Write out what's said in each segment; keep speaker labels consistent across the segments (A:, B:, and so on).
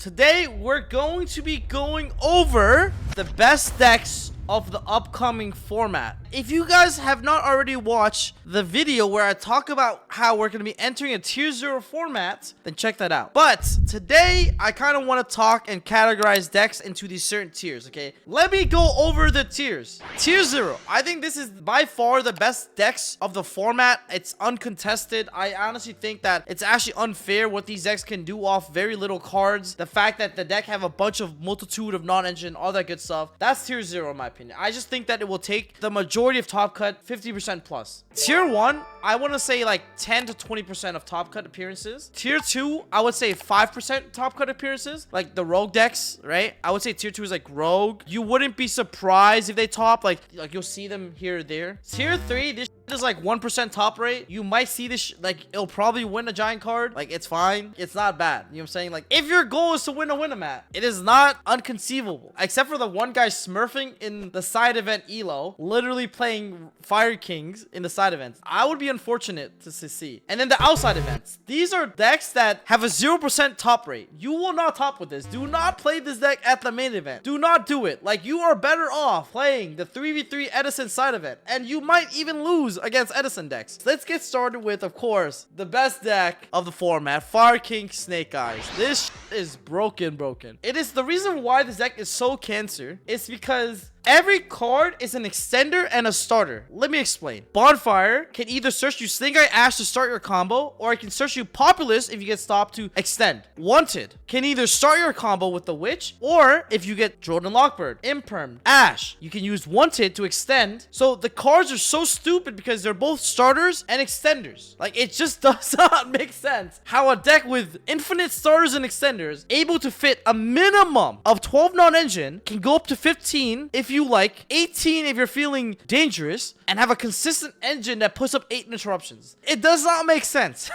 A: Today we're going to be going over the best decks of the upcoming format. If you guys have not already watched the video where I talk about how we're going to be entering a tier 0 format, then check that out. But today I kind of want to talk and categorize decks into these certain tiers, okay? Let me go over the tiers. Tier 0. I think this is by far the best decks of the format. It's uncontested. I honestly think that it's actually unfair what these decks can do off very little cards. The fact that the deck have a bunch of multitude of non-engine, all that good stuff. That's tier 0 in my opinion. I just think that it will take the majority of top cut 50% plus. Tier 1, I want to say like 10 to 20% of top cut appearances. Tier 2, I would say 5% top cut appearances, like the rogue decks, right? I would say tier 2 is like rogue. You wouldn't be surprised if they top, like you'll see them here or there. Tier 3, this is like 1% top rate. You might see this like it'll probably win a giant card. Like it's fine, it's not bad. You know what I'm saying? Like if your goal is to win a Win-A-Mat, it is not unconceivable, except for the one guy smurfing in the side event elo, literally playing Fire Kings in the side events. I would be unfortunate to see. And then the outside events, these are decks that have a 0% top rate. You will not top with this. Do not play this deck at the main event. Do not do it. Like you are better off playing the 3v3 Edison side event, and you might even lose against Edison decks. Let's get started with, of course, the best deck of the format, Fire King Snake Eyes. This is broken. It is the reason why this deck is so cancer. It's because every card is an extender and a starter. Let me explain. Bonfire can either search you Snake Eye Ash to start your combo, or it can search you Populous if you get stopped to extend. Wanted can either start your combo with the Witch, or if you get Jordan Lockbird, Imperm, Ash, you can use Wanted to extend. So the cards are so stupid because they're both starters and extenders. Like it just does not make sense how a deck with infinite starters and extenders able to fit a minimum of 12 non-engine can go up to 15 if you like, 18 if you're feeling dangerous, and have a consistent engine that puts up 8 interruptions. It does not make sense.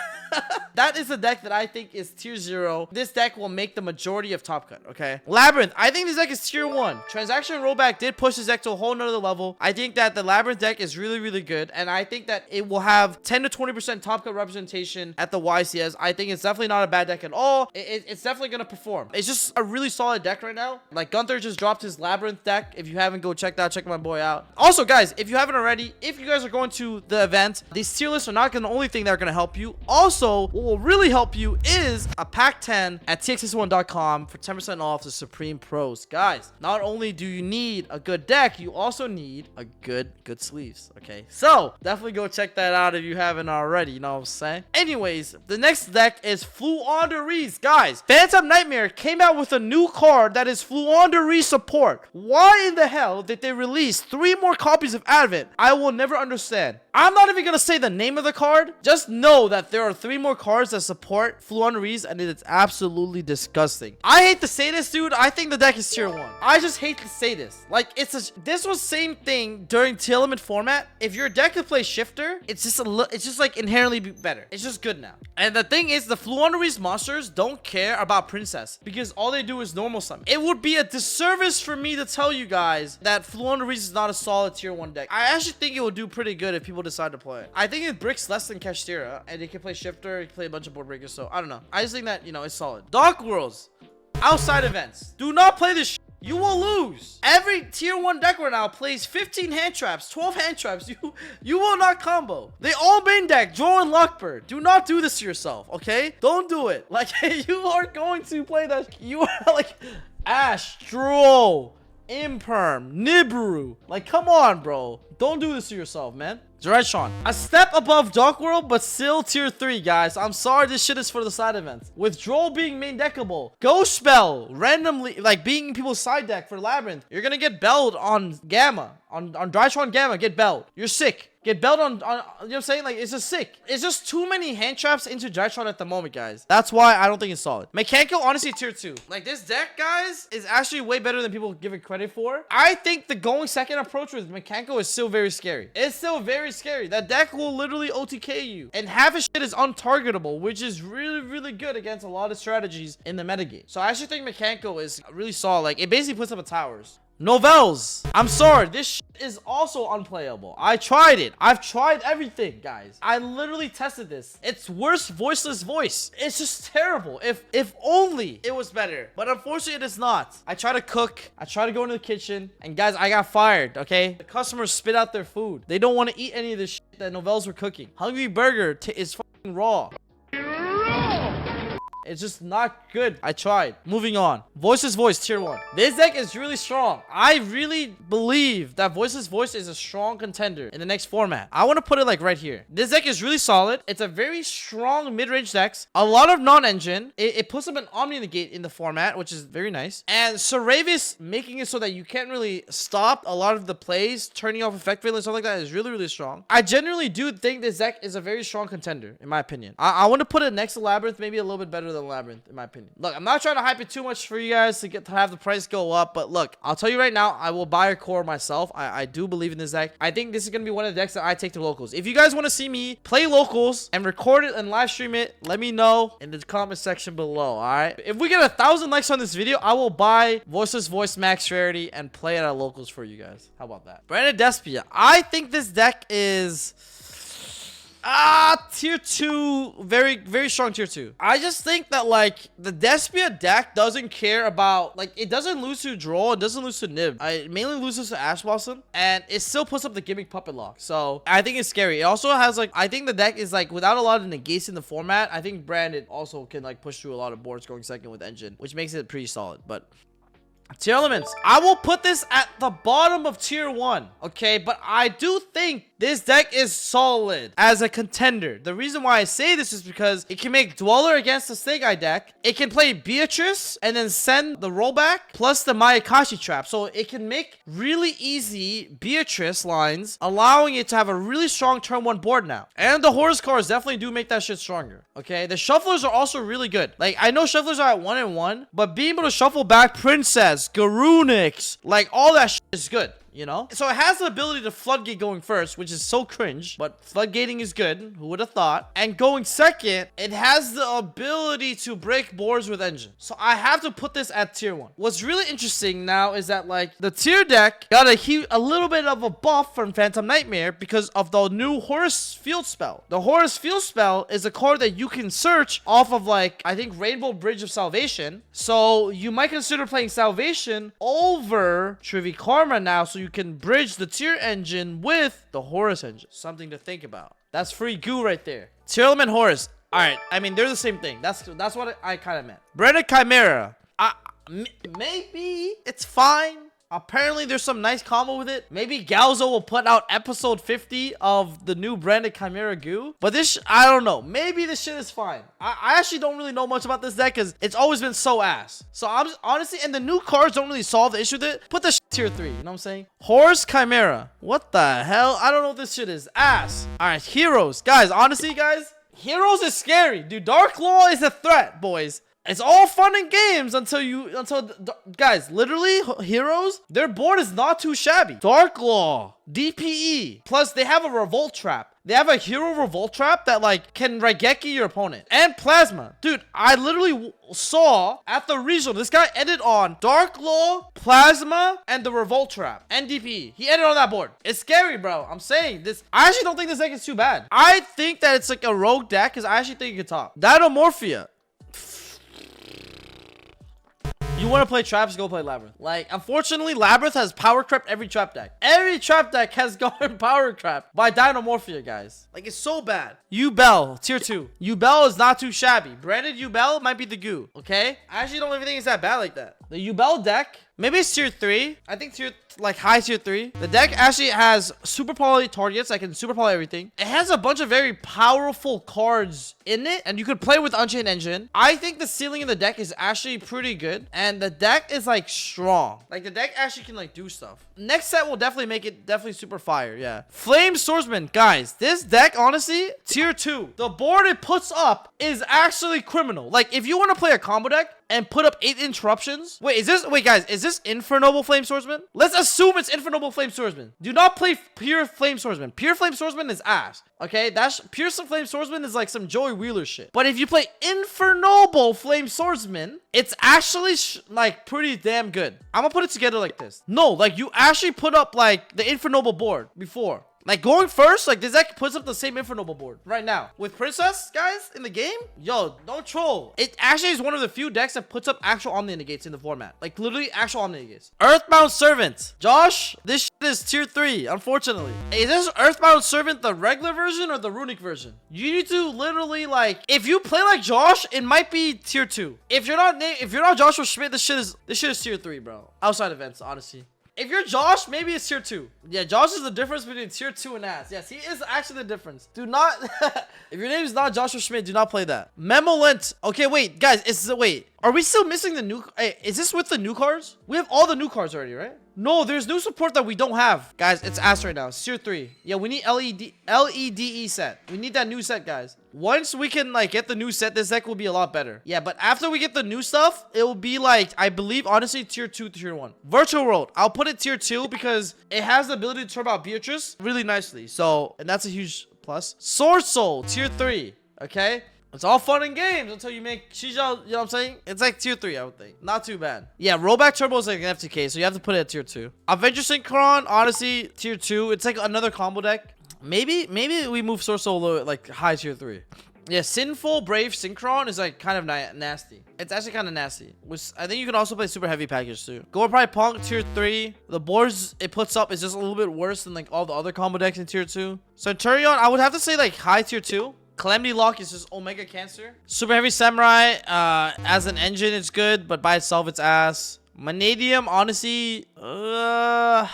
A: That is a deck that I think is tier 0. This deck will make the majority of top cut, okay? Labyrinth, I think this deck is tier 1. Transaction Rollback did push this deck to a whole nother level. I think that the Labyrinth deck is really good, and I think that it will have 10 to 20% top cut representation at the YCS. I think it's definitely not a bad deck at all. It's definitely going to perform. It's just a really solid deck right now. Like Gunther just dropped his Labyrinth deck. If you haven't, go check that out. Check my boy out. Also, guys, if you haven't already, if you guys are going to the event, these tier lists are not the only thing that are going to help you. Also, what will really help you is a pack 10 at tx61.com for 10% off the Supreme Pros. Guys, not only do you need a good deck, you also need a good sleeves, okay? So definitely go check that out if you haven't already, you know what I'm saying? Anyways, the next deck is Fluenderies. Guys, Phantom Nightmare came out with a new card that is Fluenderies support. Why in the hell did they release 3 more copies of Advent? I will never understand. I'm not even gonna say the name of the card. Just know that there are 3 more cards that support Fluenderies, and it's absolutely disgusting. I hate to say this, dude. I think the deck is tier 1. I just hate to say this. Like, this was same thing during Tier Limit format. If your deck could play Shifter, it's just like inherently better. It's just good now. And the thing is, the Fluenderies monsters don't care about Princess because all they do is normal summon. It would be a disservice for me to tell you guys that Fluenderies is not a solid tier 1 deck. I actually think it would do pretty good if people decide to play it. I think it bricks less than Kashtira, and it can play Shifter, it can play a bunch of board breakers, so I don't know. I just think that, you know, it's solid. Dark Worlds, outside events. Do not play this. You will lose. Every tier 1 deck right now plays 15 hand traps, 12 hand traps. You will not combo. They all main deck Jordan Lockbird. Do not do this to yourself, okay? Don't do it. Like, you are going to play that. You are like Ash, Droll, Imperm, Nibiru. Like, come on, bro. Don't do this to yourself, man. Right, Sean. A step above Dark World, but still tier 3, guys. I'm sorry, this shit is for the side events. With Droll being main deckable, Ghost Spell randomly, like being in people's side deck for Labyrinth, you're gonna get belled on Gamma. On Drytron Gamma, get belled. You're sick. Get belled on, you know what I'm saying? Like, it's just sick. It's just too many hand traps into Drytron at the moment, guys. That's why I don't think it's solid. Mechanical, honestly, tier 2. Like, this deck, guys, is actually way better than people give it credit for. I think the going second approach with Mechanical is still very scary. It's still very scary. That deck will literally OTK you. And half of shit is untargetable, which is really good against a lot of strategies in the metagame. So I actually think Mechanical is really solid. Like, it basically puts up a towers. Novels. I'm sorry. This shit is also unplayable. I tried it. I've tried everything, guys. I literally tested this. It's worse voiceless voice. It's just terrible. If only it was better. But unfortunately, it is not. I try to cook. I try to go into the kitchen. And guys, I got fired, okay? The customers spit out their food. They don't want to eat any of this shit that Novels were cooking. Hungry Burger is fucking raw. It's just not good. I tried. Moving on. Voices Voice tier 1. This deck is really strong. I really believe that Voices Voice is a strong contender in the next format. I want to put it like right here. This deck is really solid. It's a very strong mid-range decks. A lot of non-engine. It puts up an Omni Negate in the format, which is very nice. And Saravis making it so that you can't really stop a lot of the plays, turning off effect fail and stuff like that is really, really strong. I genuinely do think this deck is a very strong contender, in my opinion. I want to put it next to Labyrinth, maybe a little bit better than Labyrinth, in my opinion. Look, I'm not trying to hype it too much for you guys to have the price go up, but look, I'll tell you right now, I will buy a core myself. I do believe in this deck. I think this is gonna be one of the decks that I take to locals. If you guys want to see me play locals and record it and live stream it, let me know in the comment section below. All right, if we get 1,000 likes on this video, I will buy Voiceless Voice max rarity and play it at locals for you guys. How about that? Branded Despia. I think this deck is tier 2, very strong tier 2. I just think that like the Despia deck doesn't care about, like, it doesn't lose to draw, it doesn't lose to nib. It mainly loses to Ash Blossom, and it still puts up the gimmick puppet lock. So I think it's scary. It also has like, I think the deck is like without a lot of negates in the format. I think Branded also can like push through a lot of boards going second with engine, which makes it pretty solid. But tier elements, I will put this at the bottom of tier 1, okay? But I do think this deck is solid as a contender. The reason why I say this is because it can make Dweller against the Snake Eye deck. It can play Beatrice and then send the rollback plus the Mayakashi trap. So it can make really easy Beatrice lines, allowing it to have a really strong turn 1 board now. And the Horus cards definitely do make that shit stronger, okay? The shufflers are also really good. Like, I know shufflers are at 1-1, but being able to shuffle back Princess, Garunix, like all that shit is good, you know? So it has the ability to floodgate going first, which is so cringe, but floodgating is good. Who would have thought? And going second, it has the ability to break boards with engine. So I have to put this at tier 1. What's really interesting now is that like the tier deck got a little bit of a buff from Phantom Nightmare because of the new Horus Field Spell. The Horus Field Spell is a card that you can search off of, like, I think Rainbow Bridge of Salvation. So you might consider playing Salvation over Trivi Karma now, so you can bridge the tier engine with the Horus engine. Something to think about. That's free goo right there. Tier element Horus. All right, I mean, they're the same thing. That's what I kind of meant. Branded Chimera. Maybe it's fine. Apparently, there's some nice combo with it. Maybe Galzo will put out episode 50 of the new Branded Chimera goo. But this, I don't know. Maybe this shit is fine. I actually don't really know much about this deck because it's always been so ass. So I'm just, honestly, and the new cards don't really solve the issue with it. Put the shit tier 3. You know what I'm saying? Horus Chimera. What the hell? I don't know if this shit is ass. All right, Heroes. Guys, honestly, guys, Heroes is scary. Dude, Dark Law is a threat, boys. It's all fun and games until guys, literally, Heroes, their board is not too shabby. Dark Law, DPE, plus they have a Revolt Trap. They have a Hero Revolt Trap that, like, can Raigeki your opponent. And Plasma. Dude, I literally saw at the regional, this guy ended on Dark Law, Plasma, and the Revolt Trap. And DPE. He ended on that board. It's scary, bro. I'm saying this. I actually don't think this deck is too bad. I think that it's like a rogue deck because I actually think it can top. Dinomorphia. You want to play traps, go play Labyrinth. Like, unfortunately, Labyrinth has power crept every trap deck. Every trap deck has gotten power crept by Dinomorphia, guys. Like, it's so bad. Yubel, tier 2. Yubel is not too shabby. Branded Yubel might be the goo, okay? I actually don't even think it's that bad like that. The Yubel deck, maybe it's tier 3. I think like high tier 3. The deck actually has super poly targets. I can super poly everything. It has a bunch of very powerful cards in it, and you could play with Unchained Engine. I think the ceiling of the deck is actually pretty good, and the deck is like strong. Like, the deck actually can like do stuff. Next set will definitely make it definitely super fire. Yeah. Flame Swordsman, guys, this deck, honestly, tier 2. The board it puts up is actually criminal. Like, if you want to play a combo deck and put up 8 interruptions. Wait, guys, is this Infernoble Flame Swordsman? Let's assume it's Infernoble Flame Swordsman. Do not play Pure Flame Swordsman. Pure Flame Swordsman is ass. Okay, that's Pure Flame Swordsman is like some Joey Wheeler shit. But if you play Infernoble Flame Swordsman, it's actually like pretty damn good. I'm gonna put it together like this. No, like you actually put up like the Infernoble board before. Like going first, like this deck puts up the same Infernoble board right now. With Princess, guys, in the game, yo, don't troll. It actually is one of the few decks that puts up actual Omni Negates in the format. Like literally actual Omni Negates. Earthbound Servant. Josh, this shit is tier 3, unfortunately. Is this Earthbound Servant the regular version or the runic version? You need to literally like, if you play like Josh, it might be tier 2. If you're not Joshua Schmidt, this shit is tier 3, bro. Outside events, honestly. If you're Josh, maybe it's tier 2. Yeah, Josh is the difference between tier 2 and ass. Yes, he is actually the difference. Do not... if your name is not Joshua Schmidt, do not play that. Memolent. Okay, wait, guys. Wait. Are we still missing the new... Hey, is this with the new cards? We have all the new cards already, right? No, there's new support that we don't have. Guys, it's ass right now. It's tier 3. Yeah, we need LEDE set. We need that new set, guys. Once we can, like, get the new set, this deck will be a lot better. Yeah, but after we get the new stuff, it will be, like, I believe, honestly, tier 2, tier 1. Virtual World. I'll put it tier 2 because it has the ability to turn out Beatrice really nicely. So, and that's a huge plus. Sword Soul, tier 3. Okay? It's all fun and games until you make Shijao, you know what I'm saying? It's like tier 3, I would think. Not too bad. Yeah, Rollback Turbo is like an FTK, so you have to put it at tier 2. Avenger Synchron, honestly, tier 2. It's like another combo deck. Maybe we move Source Solo like high tier 3. Yeah, Sinful Brave Synchron is like kind of nasty. It's actually kind of nasty. I think you can also play Super Heavy Package too. Go probably Punk tier 3. The boards it puts up is just a little bit worse than like all the other combo decks in tier 2. Centurion, I would have to say like high tier 2. Calamity Lock is just Omega Cancer. Super Heavy Samurai, as an engine, it's good, but by itself, it's ass. Vanadium, honestly, I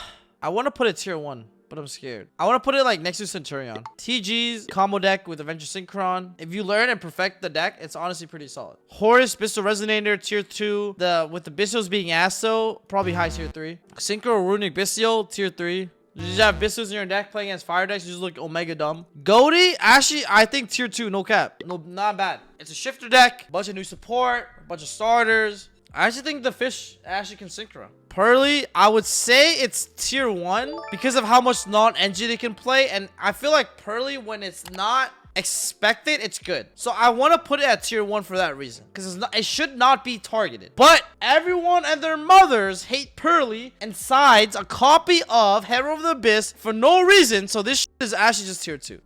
A: want to put it tier 1, but I'm scared. I want to put it like next to Centurion. TG's combo deck with Avenger Synchron. If you learn and perfect the deck, it's honestly pretty solid. Horus, Bissell Resonator, tier 2. With the Bissos being ass, though, probably high tier 3. Synchro Runic Bissell, tier 3. You just have Bissos in your deck playing against fire decks. You just look Omega dumb. Goaty, actually, I think tier 2, no cap. No, not bad. It's a shifter deck, bunch of new support, a bunch of starters. I actually think the fish actually can synchro. Pearly, I would say it's tier 1 because of how much non-engine it can play. And I feel like Pearly, when it's not expected, it's good. So I want to put it at tier 1 for that reason, because it should not be targeted. But everyone and their mothers hate Pearly and sides a copy of Hero of the Abyss for no reason. So this is actually just tier 2.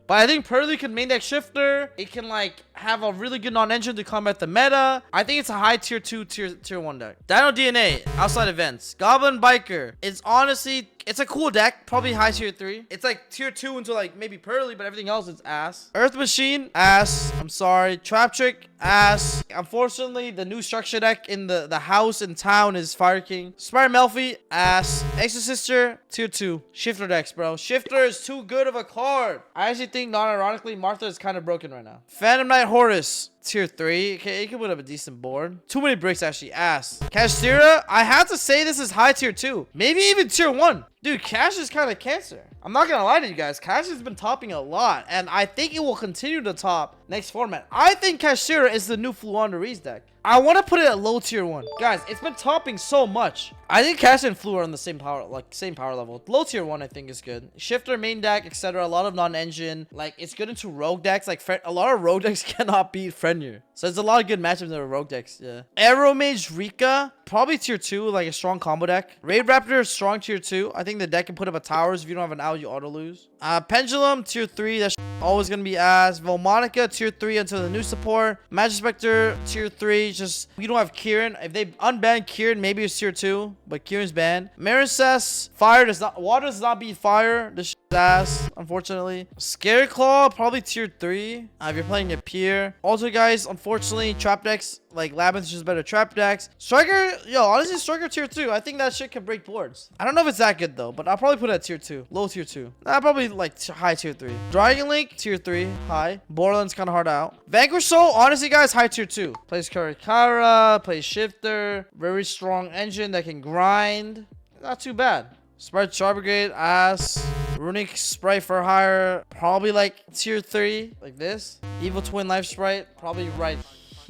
A: But I think Pearly can main deck shifter. It can like have a really good non-engine to combat the meta. I think it's a high tier 2, tier 1 deck. Dino DNA, outside events. Goblin Biker. It's honestly, it's a cool deck. Probably high tier 3. It's like tier 2 until like maybe Pearly, but everything else is ass. Earth Machine, ass. I'm sorry. Trap Trick, ass. Unfortunately, the new structure deck in the house in town is Fire King. Spire Melfi, ass. Exorcister, tier 2. Shifter decks, bro. Shifter is too good of a card. I actually think, non-ironically, Martha is kind of broken right now. Phantom Knight Horus, tier 3. Okay, it can put up a decent board. Too many bricks, actually. Ass. Kashtira, I have to say this is high tier 2. Maybe even tier 1. Dude, Cash is kind of cancer. I'm not gonna lie to you guys. Cash has been topping a lot, and I think it will continue to top next format. I think Kashtira is the new Fluon Reese deck. I want to put it at low tier 1. Guys, it's been topping so much. I think Cash and Flu are on the same power level. Low tier 1, I think, is good. Shifter, main deck, etc. A lot of non-engine. Like, it's good into rogue decks. Like, a lot of rogue decks cannot beat Frenir. So there's a lot of good matchups in the rogue decks. Yeah. Aero Mage Rika, probably tier 2, like a strong combo deck. Raid Raptor, strong tier 2. I think the deck can put up a towers. If you don't have an owl, you auto lose. Pendulum, tier 3. That's always gonna be ass. Volmonica, tier 3 until the new support. Magic Spectre, tier 3. Just, we don't have Kieran. If they unban Kieran, maybe it's tier 2. But Kieran's banned. Marincess, water does not beat fire. This shit's ass, unfortunately. Scary Claw, probably tier 3. If you're playing a peer. Also, guys, unfortunately, trap decks like Labyrinth is just better trap decks. Striker, yo, honestly, Striker tier 2. I think that shit can break boards. I don't know if it's that good though, but I'll probably put it at tier 2. Low tier 2. Nah, probably like high tier 3. Dragon Link, tier 3. High. Borderlands kind of hard out. Vanquish Soul, honestly, guys, high tier 2. Plays Karikara, plays Shifter. Very strong engine that can grind. Not too bad. Sprite Char Brigade, ass. Runic Sprite for hire, probably like tier 3, like this. Evil Twin Life Sprite, probably right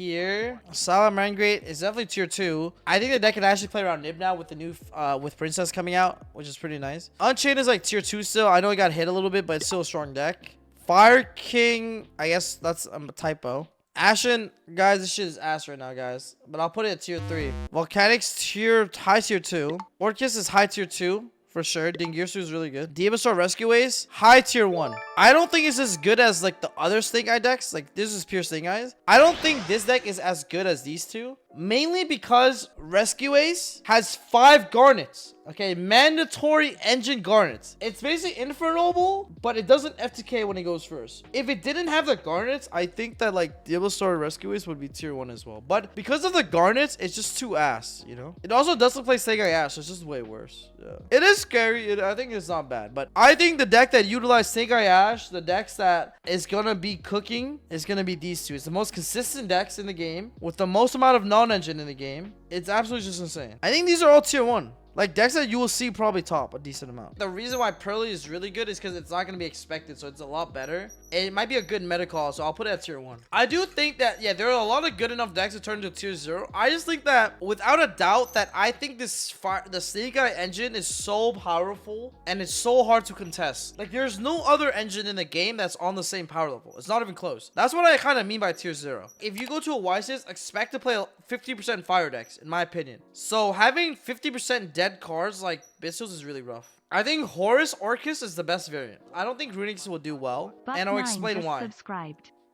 A: here. Salamangreat is definitely tier 2. I think the deck can actually play around Nib now with the new with Princess coming out, which is pretty nice. Unchained is like tier 2 still. I know he got hit a little bit, but it's still a strong deck. Fire King, I guess that's a typo. Ashen, guys, this shit is ass right now, guys. But I'll put it at tier 3. Volcanics high tier 2. Orcus is high tier 2. For sure. Dingirsu is really good. Devastaur Rescue Ace, high tier 1. I don't think it's as good as like the other Snake Eye decks. Like this is pure Snake Eyes. I don't think this deck is as good as these two. Mainly because Rescue Ace has 5 Garnets. Okay, mandatory engine Garnets. It's basically Infernoble, but it doesn't FTK when it goes first. If it didn't have the Garnets, I think that like Devastaur Rescue Ace would be tier 1 as well. But because of the Garnets, it's just too ass, you know? It also doesn't play Snake Eye Ash, so it's just way worse. Yeah. It is scary. I think it's not bad. But I think the deck that utilizes Snake Eye Ash, the decks that is gonna be cooking, is gonna be these two. It's the most consistent decks in the game with the most amount of non-engine in the game. It's absolutely just insane. I think these are all tier 1. Like decks that you will see probably top a decent amount. The reason why Pearly is really good is because it's not going to be expected, so it's a lot better. It might be a good meta call, so I'll put it at tier 1. I do think that, yeah, there are a lot of good enough decks to turn into tier 0. I just think that, without a doubt, that I think the Snake Eye engine is so powerful and it's so hard to contest. Like, there's no other engine in the game that's on the same power level. It's not even close. That's what I kind of mean by tier 0. If you go to a Wisest, expect to play 50% fire decks, in my opinion. So having 50% dead cards like Bissos is really rough. I think Horus Orcus is the best variant. I don't think Runics will do well, and I'll explain why.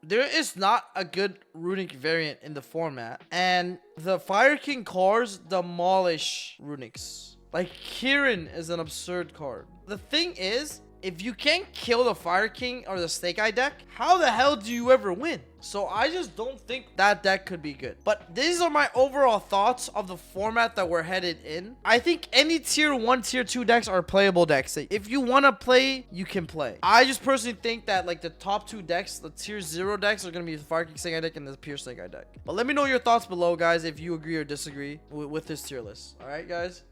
A: There is not a good Runic variant in the format, and the Fire King cards demolish Runics. Like, Kirin is an absurd card. The thing is, if you can't kill the Fire King or the Snake Eye deck, how the hell do you ever win? So I just don't think that deck could be good. But these are my overall thoughts of the format that we're headed in. I think any tier 1, tier 2 decks are playable decks. If you want to play, you can play. I just personally think that like the top 2 decks, the tier 0 decks, are going to be the Fire King Snake Eye deck and the pure Snake Eye deck. But let me know your thoughts below, guys, if you agree or disagree with this tier list. All right, guys?